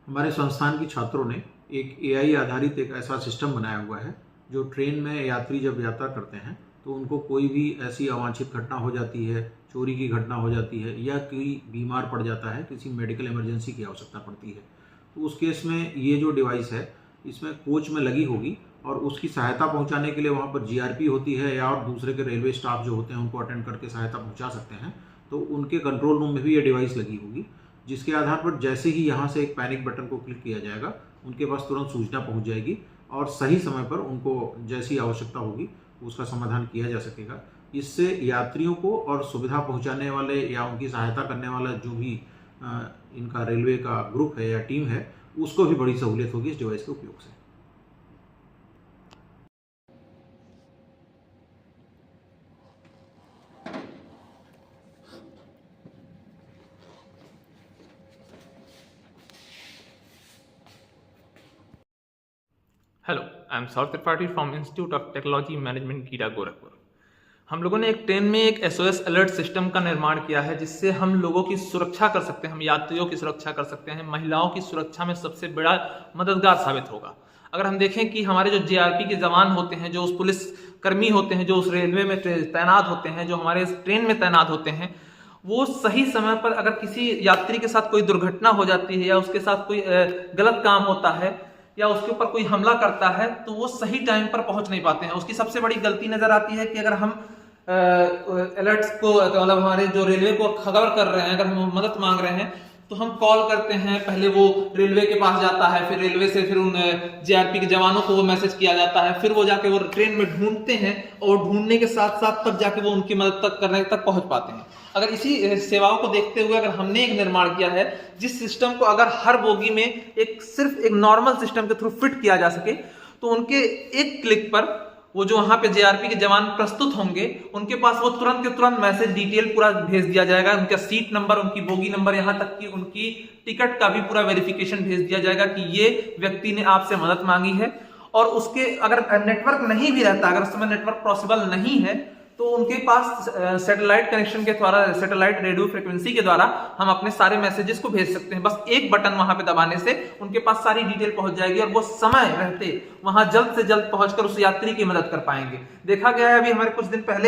हमारे संस्थान के छात्रों ने एक एआई आधारित एक ऐसा सिस्टम बनाया हुआ है जो ट्रेन में यात्री जब यात्रा करते हैं तो उनको कोई भी ऐसी अवांछित घटना हो जाती है, चोरी की घटना हो जाती है या कोई बीमार पड़ जाता है, किसी मेडिकल इमरजेंसी की आवश्यकता पड़ती है, तो उस केस में ये जो डिवाइस है इसमें कोच में लगी होगी और उसकी सहायता पहुंचाने के लिए वहाँ पर जीआरपी होती है या और दूसरे के रेलवे स्टाफ जो होते हैं उनको अटेंड करके सहायता पहुंचा सकते हैं। तो उनके कंट्रोल रूम में भी ये डिवाइस लगी होगी, जिसके आधार पर जैसे ही यहाँ से एक पैनिक बटन को क्लिक किया जाएगा उनके पास तुरंत सूचना पहुँच जाएगी और सही समय पर उनको जैसी आवश्यकता होगी उसका समाधान किया जा सकेगा। इससे यात्रियों को और सुविधा पहुँचाने वाले या उनकी सहायता करने वाला जो भी इनका रेलवे का ग्रुप है या टीम है उसको भी बड़ी सहूलियत होगी इस डिवाइस के उपयोग से। Hello, I am Saurabh Tripathi from institute of technology management GIDA Gorakhpur. हम लोगों ने एक ट्रेन में एक एसओएस अलर्ट सिस्टम का निर्माण किया है जिससे हम लोगों की सुरक्षा कर सकते हैं, हम यात्रियों की सुरक्षा कर सकते हैं, महिलाओं की सुरक्षा में सबसे बड़ा मददगार साबित होगा। अगर हम देखें कि हमारे जो जीआरपी के जवान होते हैं, जो उस पुलिस कर्मी होते हैं, जो उस रेलवे में तैनात होते हैं, जो हमारे ट्रेन में तैनात होते हैं, वो सही समय पर अगर किसी यात्री के साथ कोई दुर्घटना हो जाती है या उसके साथ कोई गलत काम होता है या उसके ऊपर कोई हमला करता है तो वो सही टाइम पर पहुंच नहीं पाते हैं। उसकी सबसे बड़ी गलती नजर आती है कि अगर हम अलर्ट्स को मतलब हमारे जो रेलवे को खबर कर रहे हैं, अगर हम मदद मांग रहे हैं तो हम कॉल करते हैं, पहले वो रेलवे के पास जाता है, फिर रेलवे से फिर उन जीआरपी के जवानों को वो मैसेज किया जाता है, फिर वो जाके वो ट्रेन में ढूंढते हैं और ढूंढने के साथ साथ तब जाके वो उनकी मदद तक करने तक पहुंच पाते हैं। अगर इसी सेवाओं को देखते हुए अगर हमने एक निर्माण किया है जिस सिस्टम को अगर हर बोगी में एक सिर्फ एक नॉर्मल सिस्टम के थ्रू फिट किया जा सके तो उनके एक क्लिक पर वो जो वहां पे जीआरपी के जवान प्रस्तुत होंगे उनके पास वो तुरंत के तुरंत मैसेज डिटेल पूरा भेज दिया जाएगा, उनका सीट नंबर, उनकी बोगी नंबर, यहाँ तक कि उनकी टिकट का भी पूरा वेरिफिकेशन भेज दिया जाएगा कि ये व्यक्ति ने आपसे मदद मांगी है। और उसके अगर नेटवर्क नहीं भी रहता, अगर उस समय नेटवर्क पॉसिबल नहीं है तो उनके पास सैटेलाइट कनेक्शन के द्वारा, सैटेलाइट रेडियो फ्रीक्वेंसी के द्वारा हम अपने सारे मैसेजेस को भेज सकते हैं। बस एक बटन वहां पे दबाने से उनके पास सारी डिटेल पहुंच जाएगी और वो समय रहते वहां जल्द से जल्द पहुंचकर उस यात्री की मदद कर पाएंगे। देखा गया है अभी हमारे कुछ दिन पहले